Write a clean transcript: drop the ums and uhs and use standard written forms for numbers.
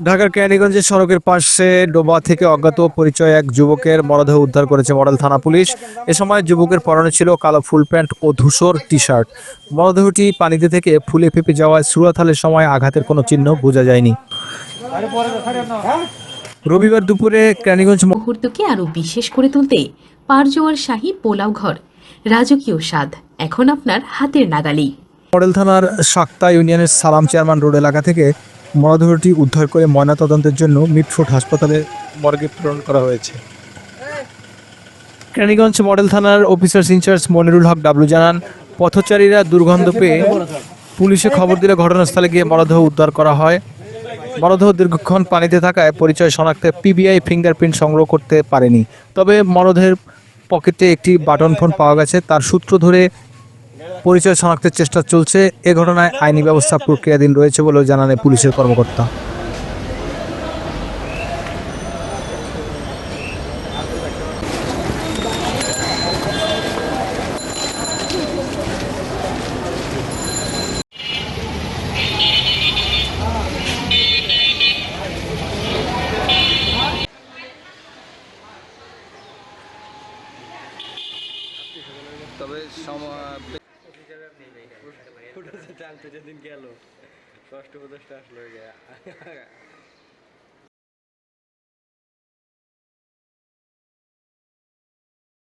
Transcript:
ঢাকার কেরানীগঞ্জে সড়কের পাশে ডোবা থেকে অজ্ঞাত পরিচয় এক যুবকের মরদেহ উদ্ধার করেছে মডেল থানা পুলিশ। এ সময় যুবকের পরনে ছিল কালো ফুল প্যান্ট ও ধূসর টি শার্ট। মরদেহটি পানিতে থেকে ফুলে ফেপে যাওয়ায় সুরাথালের সময় আঘাতের কোনো চিহ্ন বোঝা যায়নি। রবিবার দুপুরে কেরানীগঞ্জ মুহূর্তকে আরও বিশেষ করে তুলতে পারজোয়ার শাহী পোলাও ঘর, রাজকীয় স্বাদ এখন আপনার হাতের নাগালেই। মডেল থানার সাক্তা ইউনিয়নের সালাম চেয়ারম্যান রোড এলাকা থেকে মরদেহটি উদ্ধার করে ময়নাতদন্তের জন্য মিটফোর্ড হাসপাতালে মর্গে প্রেরণ করা হয়েছে। কেরানীগঞ্জ মডেল থানার officers in charge Monirul Haque W জানান, পথচারীরা দুর্গন্ধ পেয়ে পুলিশে খবর দিলে ঘটনাস্থলে গিয়ে মরদেহ উদ্ধার করা হয়। মরদেহ দীর্ঘক্ষণ পানিতে থাকায় পরিচয় শনাক্তে পিবিআই ফিঙ্গারপ্রিন্ট সংগ্রহ করতে পারেনি। তবে মরদেহের পকেটে একটি বাটন ফোন পাওয়া গেছে। তার সূত্র ধরে পরিচয় শনাক্তের চেষ্টা চলছে। এ ঘটনায় আইনি ব্যবস্থা প্রক্রিয়াধীন রয়েছে বলেও জানান পুলিশের কর্মকর্তা। তবে যেদিন গেল ষষ্ঠ প্রদোষটা আসলো